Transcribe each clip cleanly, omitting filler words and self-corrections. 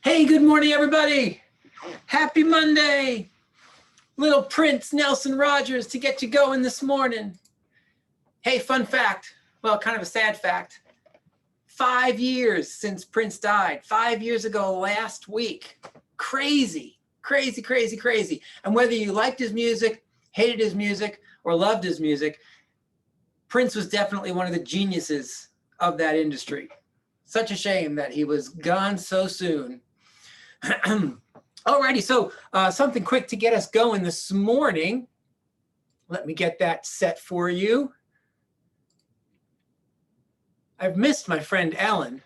Hey, good morning, everybody. Happy Monday. Little Prince Nelson Rogers to get you going this morning. Hey, fun fact. Well, kind of a sad fact. 5 years since Prince died. 5 years ago last week. Crazy, crazy, crazy, crazy. And whether you liked his music, hated his music, or loved his music, Prince was definitely one of the geniuses of that industry. Such a shame that he was gone so soon. Alrighty, so something quick to get us going this morning. Let me get that set for you. I've missed my friend Ellen,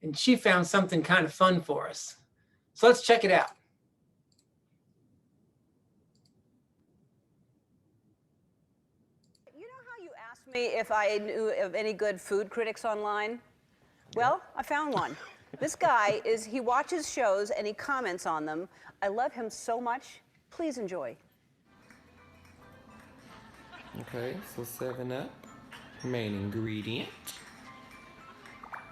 and she found something kind of fun for us. So let's check it out. You know how you asked me if I knew of any good food critics online? Well, I found one. This guy he watches shows and he comments on them. I love him so much. Please enjoy. Okay, so 7-Up, main ingredient.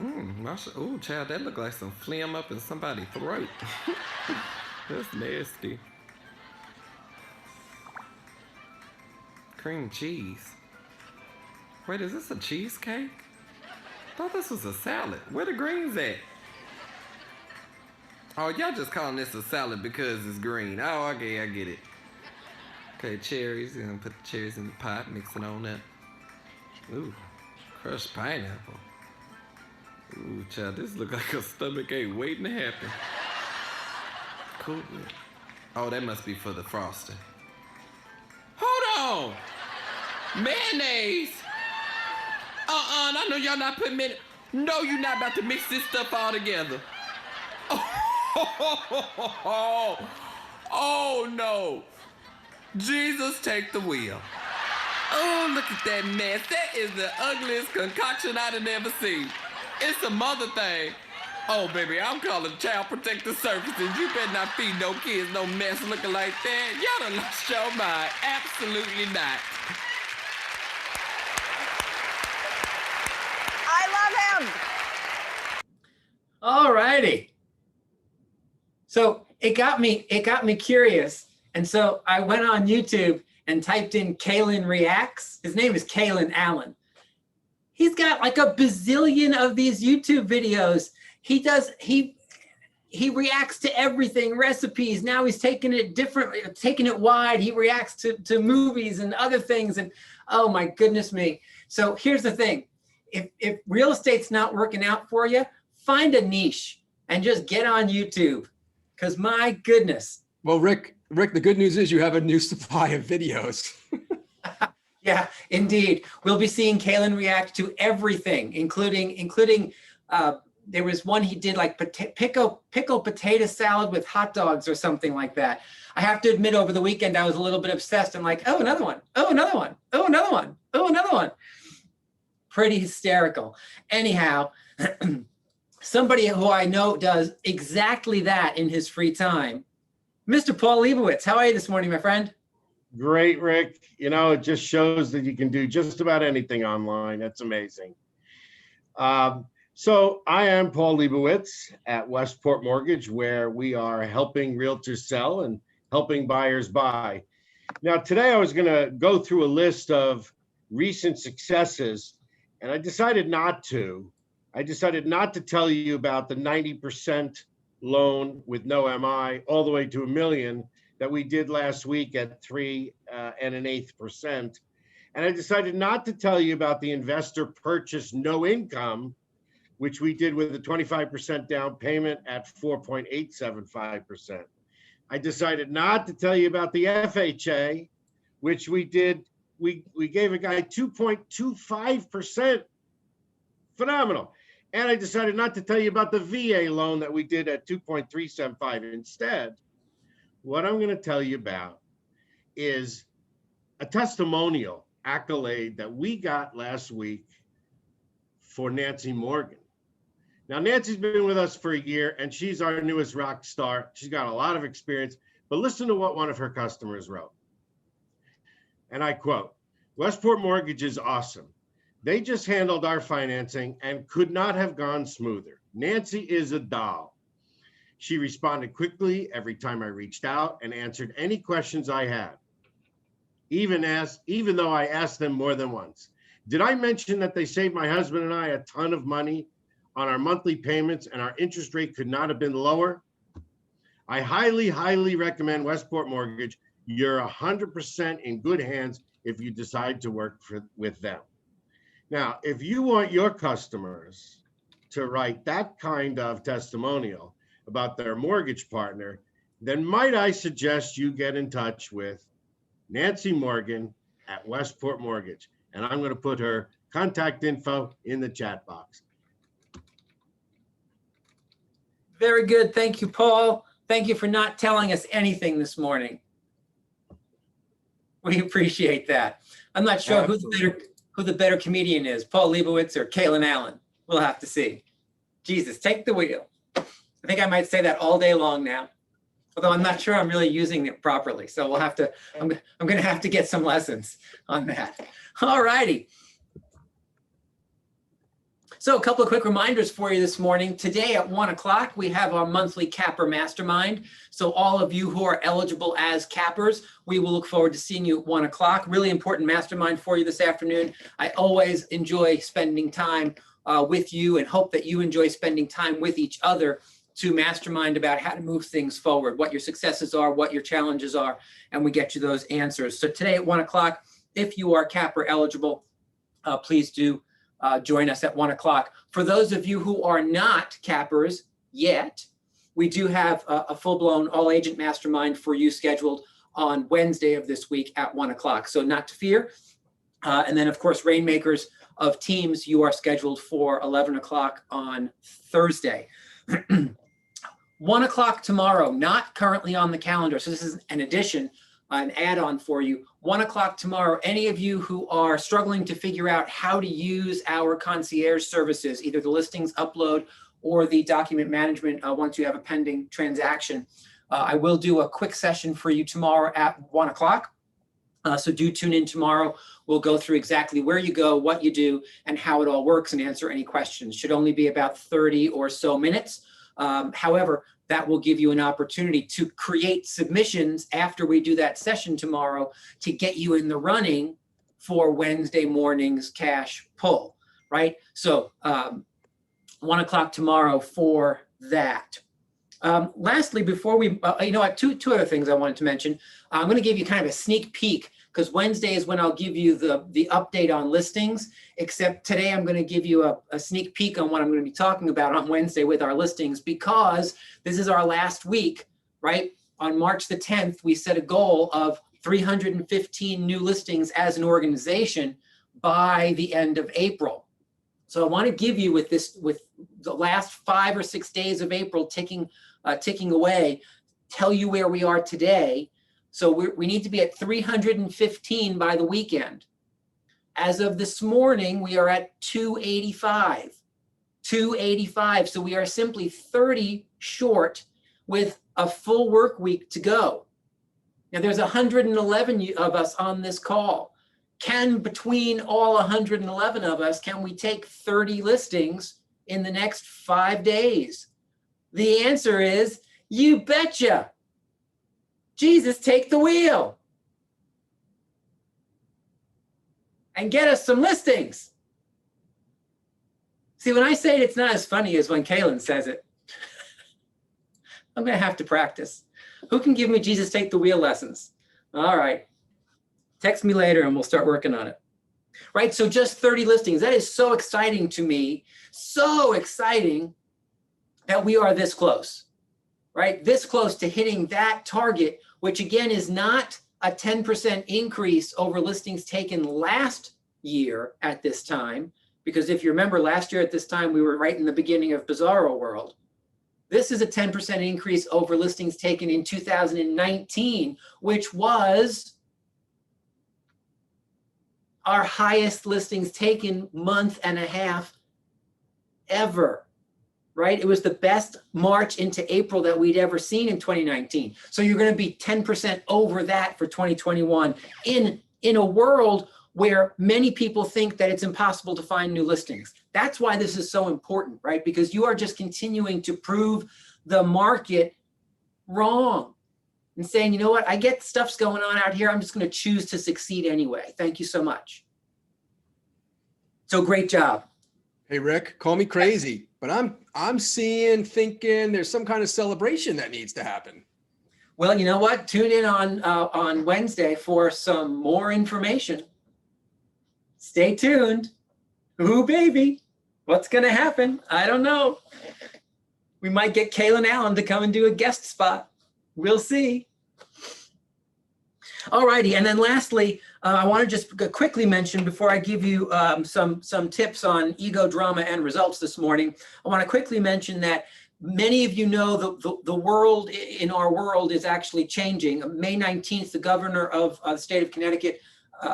Ooh, child, that look like some phlegm up in somebody's throat. That's nasty. Cream cheese. Wait, is this a cheesecake? I thought this was a salad. Where the greens at? Oh, y'all just calling this a salad because it's green. Oh, okay, I get it. Okay, cherries. You're gonna put the cherries in the pot, mix it on up. Ooh, crushed pineapple. Ooh, child, this look like a stomachache waiting to happen. Cool. Oh, that must be for the frosting. Hold on! Mayonnaise! I know y'all not putting mayonnaise. No, you're not about to mix this stuff all together. Oh no. Jesus, take the wheel. Oh, look at that mess. That is the ugliest concoction I've ever seen. It's a mother thing. Oh, baby, I'm calling Child Protective Services. You better not feed no kids no mess looking like that. Y'all done lost your mind. Absolutely not. I love him. All righty. So it got me curious. And so I went on YouTube and typed in Kalen Reacts. His name is Kalen Allen. He's got like a bazillion of these YouTube videos. He reacts to everything, recipes. Now he's taking it differently, taking it wide. He reacts to movies and other things. And oh my goodness me. So here's the thing. If real estate's not working out for you, find a niche and just get on YouTube. Because my goodness. Well, Rick, the good news is you have a new supply of videos. Yeah, indeed. We'll be seeing Kalen react to everything, including there was one he did like pickle potato salad with hot dogs or something like that. I have to admit, over the weekend, I was a little bit obsessed. I'm like, oh, another one. Oh, another one. Oh, another one. Oh, another one. Pretty hysterical. Anyhow, somebody who I know does exactly that in his free time, Mr. Paul Leibowitz. How are you this morning, my friend? Great, Rick. You know, it just shows that you can do just about anything online. That's amazing. So I am Paul Leibowitz at Westport Mortgage, where we are helping realtors sell and helping buyers buy. Now, today I was going to go through a list of recent successes, and I decided not to. I decided not to tell you about the 90% loan with no MI all the way to $1 million that we did last week at 3 1/8%. And I decided not to tell you about the investor purchase no income, which we did with a 25% down payment at 4.875%. I decided not to tell you about the FHA, which we did. We gave a guy 2.25%. Phenomenal. And I decided not to tell you about the VA loan that we did at 2.375. Instead, what I'm going to tell you about is a testimonial accolade that we got last week for Nancy Morgan. Now, Nancy's been with us for a year, and she's our newest rock star. She's got a lot of experience, but listen to what one of her customers wrote. And I quote, "Westport Mortgage is awesome. They just handled our financing and could not have gone smoother. Nancy is a doll. She responded quickly every time I reached out and answered any questions I had, even though I asked them more than once. Did I mention that they saved my husband and I a ton of money on our monthly payments and our interest rate could not have been lower? I highly, highly recommend Westport Mortgage. You're 100% in good hands if you decide to work with them. Now, if you want your customers to write that kind of testimonial about their mortgage partner, then might I suggest you get in touch with Nancy Morgan at Westport Mortgage. And I'm going to put her contact info in the chat box. Very good. Thank you, Paul. Thank you for not telling us anything this morning. We appreciate that. I'm not sure who the better comedian is, Paul Leibowitz or Kaylin Allen. We'll have to see. Jesus, take the wheel. I think I might say that all day long now, although I'm not sure I'm really using it properly. So we'll have to, I'm going to have to get some lessons on that. All righty. So a couple of quick reminders for you this morning. Today at 1 o'clock, we have our monthly Capper Mastermind. So all of you who are eligible as cappers, we will look forward to seeing you at 1 o'clock. Really important mastermind for you this afternoon. I always enjoy spending time with you and hope that you enjoy spending time with each other to mastermind about how to move things forward, what your successes are, what your challenges are, and we get you those answers. So today at 1 o'clock, if you are capper eligible, please do join us at 1 o'clock. For those of you who are not cappers yet, we do have a full-blown all-agent mastermind for you scheduled on Wednesday of this week at 1 o'clock. So not to fear. And then, of course, Rainmakers of Teams, you are scheduled for 11 o'clock on Thursday. 1 o'clock tomorrow, not currently on the calendar. So this is an addition, an add-on for you. 1 o'clock tomorrow, any of you who are struggling to figure out how to use our concierge services, either the listings upload or the document management once you have a pending transaction, I will do a quick session for you tomorrow at 1 o'clock. So do tune in tomorrow. We'll go through exactly where you go, what you do, and how it all works and answer any questions. Should only be about 30 or so minutes. However, that will give you an opportunity to create submissions after we do that session tomorrow to get you in the running for Wednesday morning's cash pull, right? So 1 o'clock tomorrow for that. Lastly, before we, two other things I wanted to mention. I'm going to give you kind of a sneak peek because Wednesday is when I'll give you the update on listings, except today I'm going to give you a sneak peek on what I'm going to be talking about on Wednesday with our listings, because this is our last week, right? On March the 10th, we set a goal of 315 new listings as an organization by the end of April. So I want to give you with the last 5 or 6 days of April ticking away, tell you where we are today. So we need to be at 315 by the weekend. As of this morning, we are at 285. 285. So we are simply 30 short with a full work week to go. Now there's 111 of us on this call. Between all 111 of us, can we take 30 listings in the next 5 days? The answer is, you betcha. Jesus, take the wheel and get us some listings. See, when I say it, it's not as funny as when Kaylin says it. I'm going to have to practice. Who can give me Jesus, take the wheel lessons? All right. Text me later and we'll start working on it. Right, so just 30 listings. That is so exciting to me. So exciting that we are this close, right? This close to hitting that target, which again is not a 10% increase over listings taken last year at this time, because if you remember last year at this time, we were right in the beginning of Bizarro World. This is a 10% increase over listings taken in 2019, which was our highest listings taken month and a half ever. Right? It was the best March into April that we'd ever seen in 2019. So you're going to be 10% over that for 2021 in a world where many people think that it's impossible to find new listings. That's why this is so important, right? Because you are just continuing to prove the market wrong and saying, you know what, I get stuff's going on out here. I'm just going to choose to succeed anyway. Thank you so much. So great job. Hey, Rick, call me crazy, but I'm thinking there's some kind of celebration that needs to happen. Well, you know what? Tune in on Wednesday for some more information. Stay tuned. Ooh, baby. What's going to happen? I don't know. We might get Kaylin Allen to come and do a guest spot. We'll see. All righty. And then lastly, I want to just quickly mention before I give you some tips on ego, drama, and results this morning, I want to quickly mention that many of you know the world in our world is actually changing. May 19th, the governor of the state of Connecticut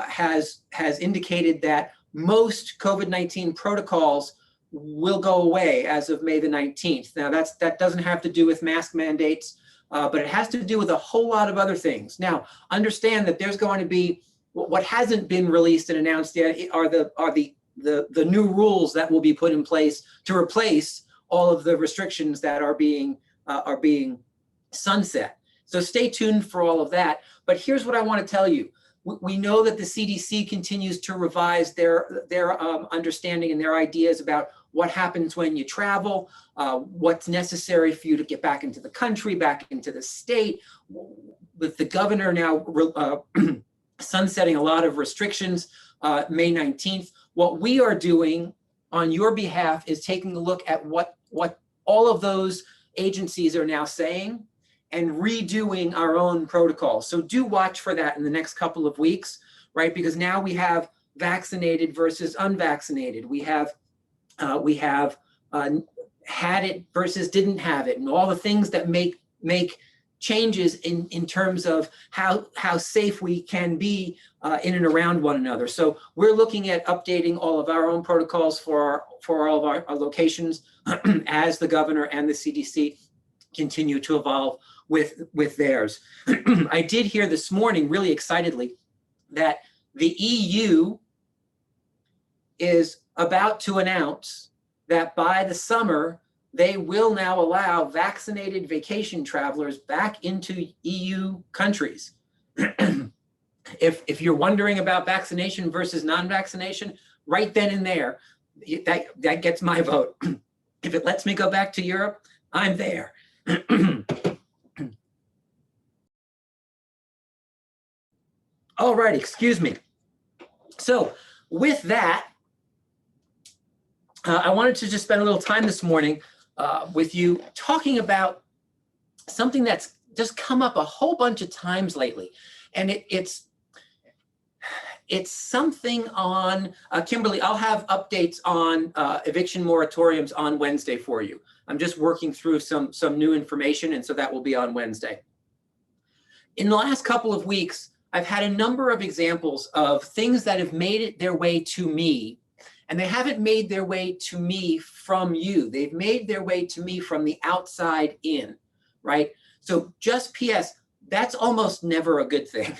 has indicated that most COVID-19 protocols will go away as of May the 19th. Now that doesn't have to do with mask mandates, but it has to do with a whole lot of other things. Now, understand that there's going to be, what hasn't been released and announced yet are the new rules that will be put in place to replace all of the restrictions that are being sunset. So stay tuned for all of that. But here's what I want to tell you. We know that the CDC continues to revise their understanding and their ideas about what happens when you travel, what's necessary for you to get back into the country, back into the state. With the governor now sunsetting a lot of restrictions, May 19th, what we are doing on your behalf is taking a look at what all of those agencies are now saying and redoing our own protocols. So do watch for that in the next couple of weeks, right? Because now we have vaccinated versus unvaccinated. We have had it versus didn't have it, and all the things that make changes in terms of how safe we can be in and around one another. So we're looking at updating all of our own protocols for all of our locations as the governor and the CDC continue to evolve with theirs. I did hear this morning, really excitedly, that the EU is about to announce that by the summer, they will now allow vaccinated vacation travelers back into EU countries. If you're wondering about vaccination versus non-vaccination, right then and there, that gets my vote. If it lets me go back to Europe, I'm there. All right, excuse me. So with that, I wanted to just spend a little time this morning with you talking about something that's just come up a whole bunch of times lately. And it's something on, Kimberly, I'll have updates on eviction moratoriums on Wednesday for you. I'm just working through some new information, and so that will be on Wednesday. In the last couple of weeks, I've had a number of examples of things that have made it their way to me, and they haven't made their way to me from you. They've made their way to me from the outside in, right? So just PS, that's almost never a good thing.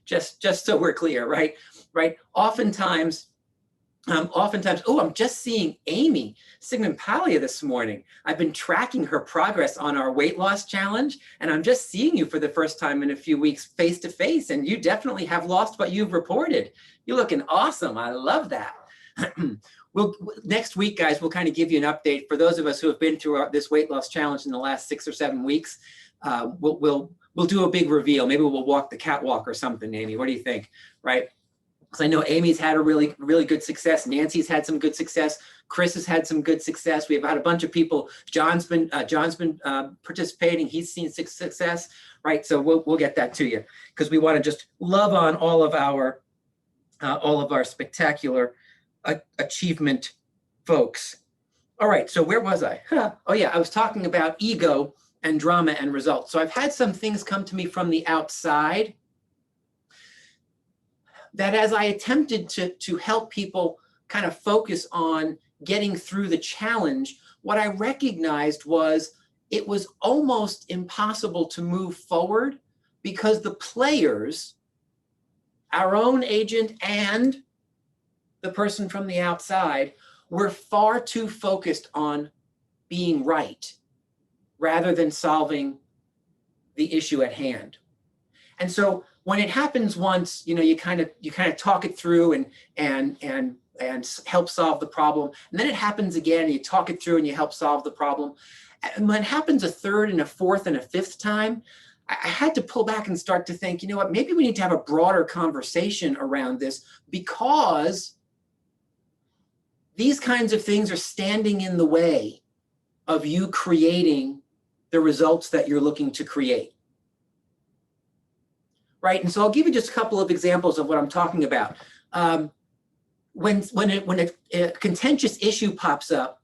just so we're clear, right? Oftentimes, oh, I'm just seeing Amy Sigman-Palia this morning. I've been tracking her progress on our weight loss challenge, and I'm just seeing you for the first time in a few weeks face to face, and you definitely have lost what you've reported. You're looking awesome. I love that. Next week, guys, we'll kind of give you an update. For those of us who have been through this weight loss challenge in the last 6 or 7 weeks, we'll do a big reveal. Maybe we'll walk the catwalk or something, Amy. What do you think, right? Because I know Amy's had a really, really good success. Nancy's had some good success. Chris has had some good success. We've had a bunch of people. John's been participating. He's seen success, right? So we'll get that to you because we want to just love on all of our spectacular achievement folks. All right, so where was I? Oh yeah, I was talking about ego and drama and results. So I've had some things come to me from the outside that as I attempted to help people kind of focus on getting through the challenge, what I recognized was it was almost impossible to move forward because the players our own agent and the person from the outside, we're far too focused on being right rather than solving the issue at hand. And so when it happens once, you kind of talk it through and help solve the problem. And then it happens again, and you talk it through and you help solve the problem. And when it happens a third and a fourth and a fifth time, I had to pull back and start to think, you know what, maybe we need to have a broader conversation around this, because these kinds of things are standing in the way of you creating the results that you're looking to create. Right? And so I'll give you just a couple of examples of what I'm talking about. When a contentious issue pops up,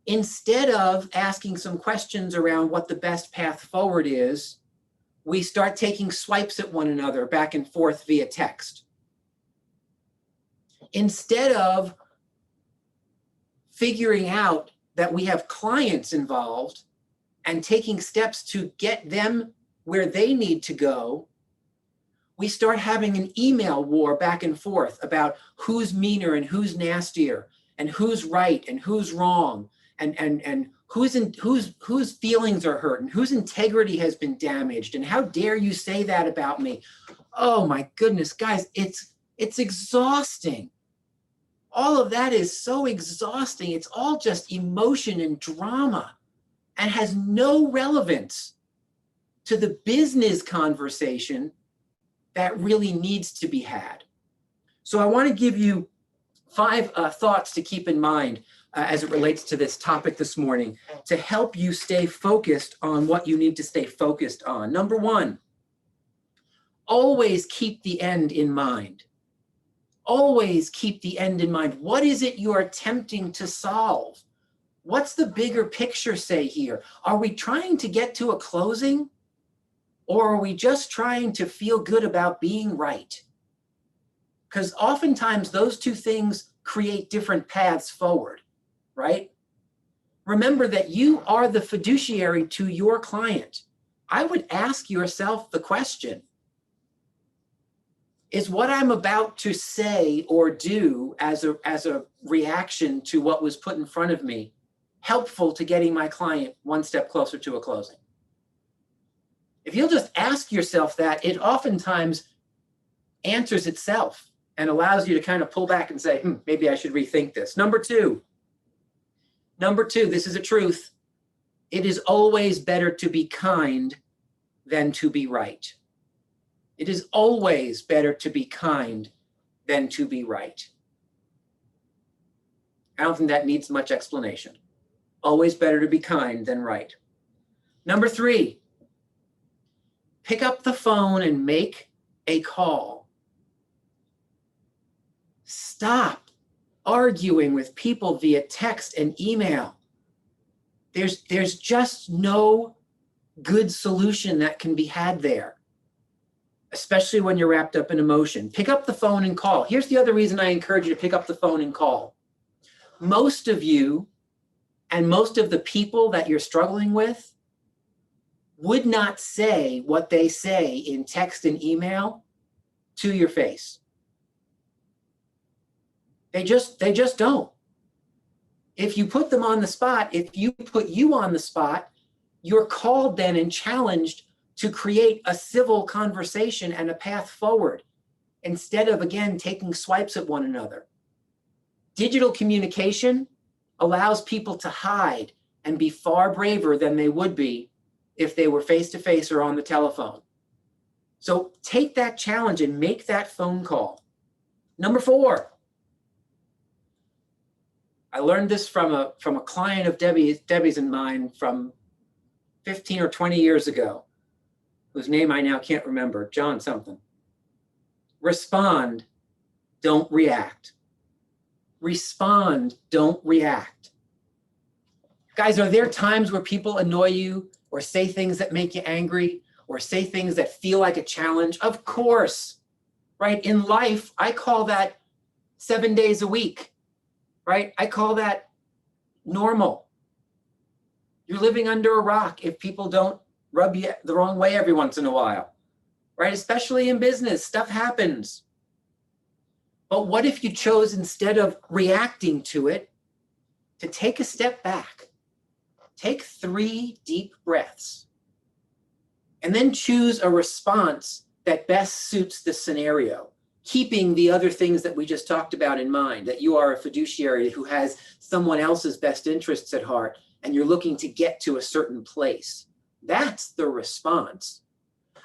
instead of asking some questions around what the best path forward is, we start taking swipes at one another back and forth via text. Instead of figuring out that we have clients involved and taking steps to get them where they need to go, we start having an email war back and forth about who's meaner and who's nastier and who's right and who's wrong and whose feelings are hurt and whose integrity has been damaged and how dare you say that about me. Oh my goodness, guys, it's exhausting. All of that is so exhausting. It's all just emotion and drama and has no relevance to the business conversation that really needs to be had. So I want to give you 5 thoughts to keep in mind as it relates to this topic this morning to help you stay focused on what you need to stay focused on. Number 1, always keep the end in mind. Always keep the end in mind. What is it you're attempting to solve? What's the bigger picture say here? Are we trying to get to a closing? Or are we just trying to feel good about being right? Because oftentimes those two things create different paths forward, right? Remember that you are the fiduciary to your client. I would ask yourself the question, is what I'm about to say or do as a reaction to what was put in front of me helpful to getting my client one step closer to a closing? If you'll just ask yourself that, it oftentimes answers itself and allows you to kind of pull back and say, maybe I should rethink this. Number two, this is a truth. It is always better to be kind than to be right. It is always better to be kind than to be right. I don't think that needs much explanation. Always better to be kind than right. Number 3, pick up the phone and make a call. Stop arguing with people via text and email. There's just no good solution that can be had there, especially when you're wrapped up in emotion. Pick up the phone and call. Here's the other reason I encourage you to pick up the phone and call. Most of you and most of the people that you're struggling with would not say what they say in text and email to your face. They just don't. If you put them on the spot, if you put you on the spot, you're called then and challenged to create a civil conversation and a path forward instead of, again, taking swipes at one another. Digital communication allows people to hide and be far braver than they would be if they were face-to-face or on the telephone. So take that challenge and make that phone call. Number 4, I learned this from a client of Debbie's and mine from 15 or 20 years ago, whose name I now can't remember, John something. Respond, don't react. Respond, don't react. Guys, are there times where people annoy you or say things that make you angry or say things that feel like a challenge? Of course, right? In life, I call that 7 days a week, right? I call that normal. You're living under a rock if people don't rub you the wrong way every once in a while, right? Especially in business, stuff happens. But what if you chose, instead of reacting to it, to take a step back, take 3 deep breaths, and then choose a response that best suits the scenario, keeping the other things that we just talked about in mind, that you are a fiduciary who has someone else's best interests at heart, and you're looking to get to a certain place. That's the response.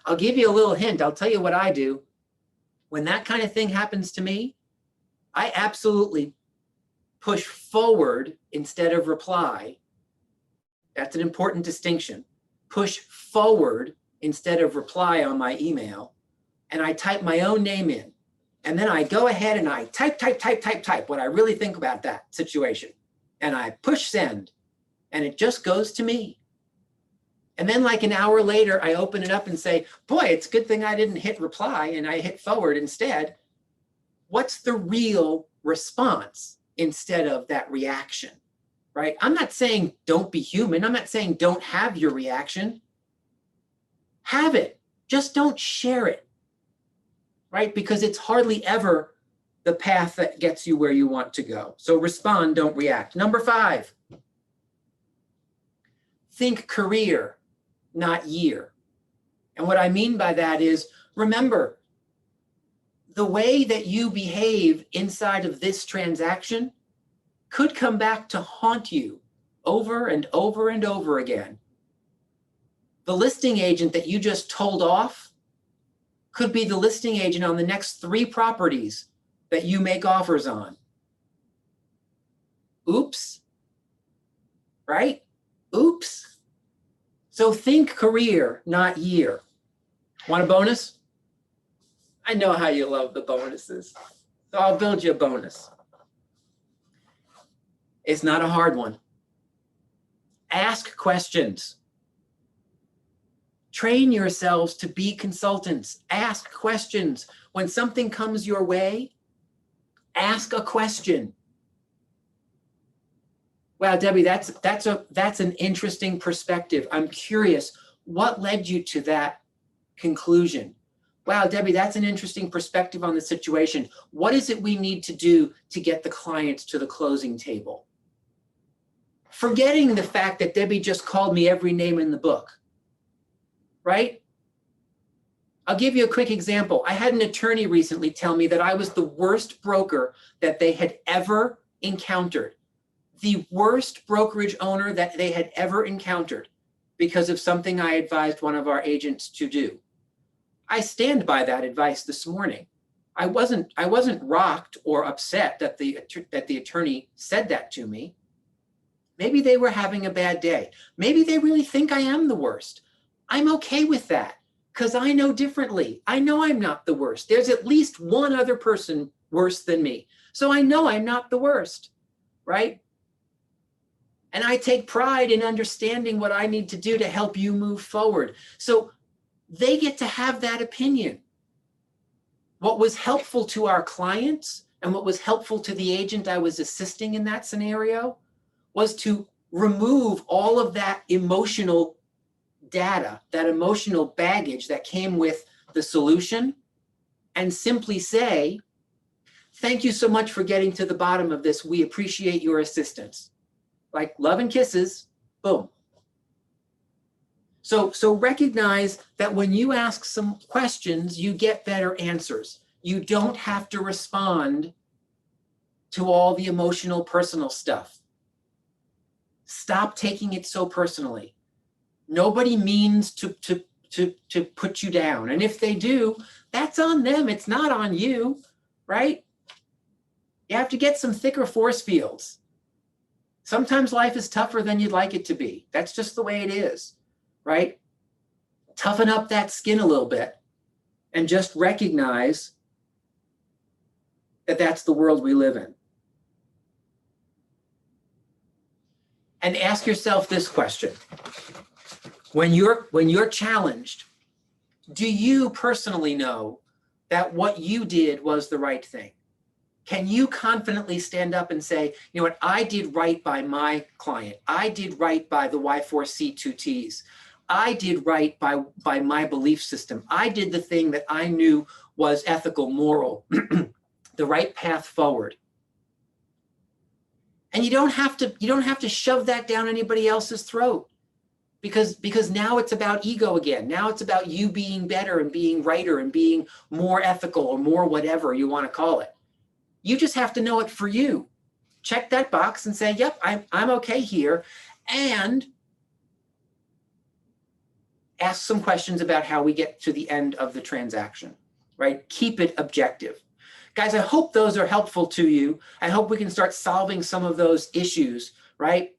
I'll give you a little hint. I'll tell you what I do. When that kind of thing happens to me, I absolutely push forward instead of reply. That's an important distinction. Push forward instead of reply on my email, and I type my own name in. And then I go ahead and I type what I really think about that situation. And I push send, and it just goes to me. And then like an hour later, I open it up and say, boy, it's a good thing I didn't hit reply and I hit forward instead. What's the real response instead of that reaction, right? I'm not saying don't be human. I'm not saying don't have your reaction. Have it, just don't share it, right? Because it's hardly ever the path that gets you where you want to go. So respond, don't react. Number 5, think career, not year. And what I mean by that is, remember, the way that you behave inside of this transaction could come back to haunt you over and over and over again. The listing agent that you just told off could be the listing agent on the next 3 properties that you make offers on. Oops, right? Oops. So think career, not year. Want a bonus? I know how you love the bonuses, so I'll build you a bonus. It's not a hard one. Ask questions. Train yourselves to be consultants. Ask questions. When something comes your way, ask a question. Wow, Debbie, that's an interesting perspective. I'm curious, what led you to that conclusion? Wow, Debbie, that's an interesting perspective on the situation. What is it we need to do to get the clients to the closing table? Forgetting the fact that Debbie just called me every name in the book, right? I'll give you a quick example. I had an attorney recently tell me that I was the worst broker that they had ever encountered. The worst brokerage owner that they had ever encountered because of something I advised one of our agents to do. I stand by that advice this morning. I wasn't rocked or upset that the attorney said that to me. Maybe they were having a bad day. Maybe they really think I am the worst. I'm okay with that because I know differently. I know I'm not the worst. There's at least one other person worse than me. So I know I'm not the worst, right? And I take pride in understanding what I need to do to help you move forward. So they get to have that opinion. What was helpful to our clients and what was helpful to the agent I was assisting in that scenario was to remove all of that emotional data, that emotional baggage that came with the solution, and simply say, thank you so much for getting to the bottom of this. We appreciate your assistance. Like love and kisses, boom. So recognize that when you ask some questions, you get better answers. You don't have to respond to all the emotional, personal stuff. Stop taking it so personally. Nobody means to put you down. And if they do, that's on them. It's not on you, right? You have to get some thicker force fields. Sometimes life is tougher than you'd like it to be. That's just the way it is, right? Toughen up that skin a little bit and just recognize that that's the world we live in. And ask yourself this question. When you're challenged, do you personally know that what you did was the right thing? Can you confidently stand up and say, you know what, I did right by my client. I did right by the Y4C2Ts. I did right by my belief system. I did the thing that I knew was ethical, moral, the right path forward. And you don't have to shove that down anybody else's throat, because now it's about ego again. Now it's about you being better and being righter and being more ethical or more whatever you want to call it. You just have to know it for you. Check that box and say, yep, I'm okay here. And ask some questions about how we get to the end of the transaction, right? Keep it objective. Guys, I hope those are helpful to you. I hope we can start solving some of those issues, right?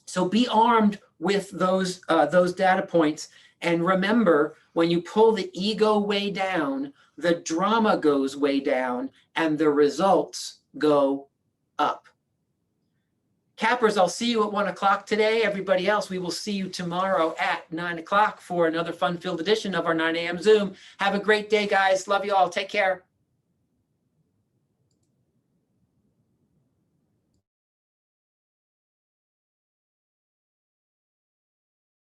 So be armed with those data points. And remember, when you pull the ego way down, the drama goes way down and the results go up. Cappers, I'll see you at 1 o'clock today. Everybody else, we will see you tomorrow at 9 o'clock for another fun-filled edition of our 9 a.m. Zoom. Have a great day, guys. Love you all. Take care.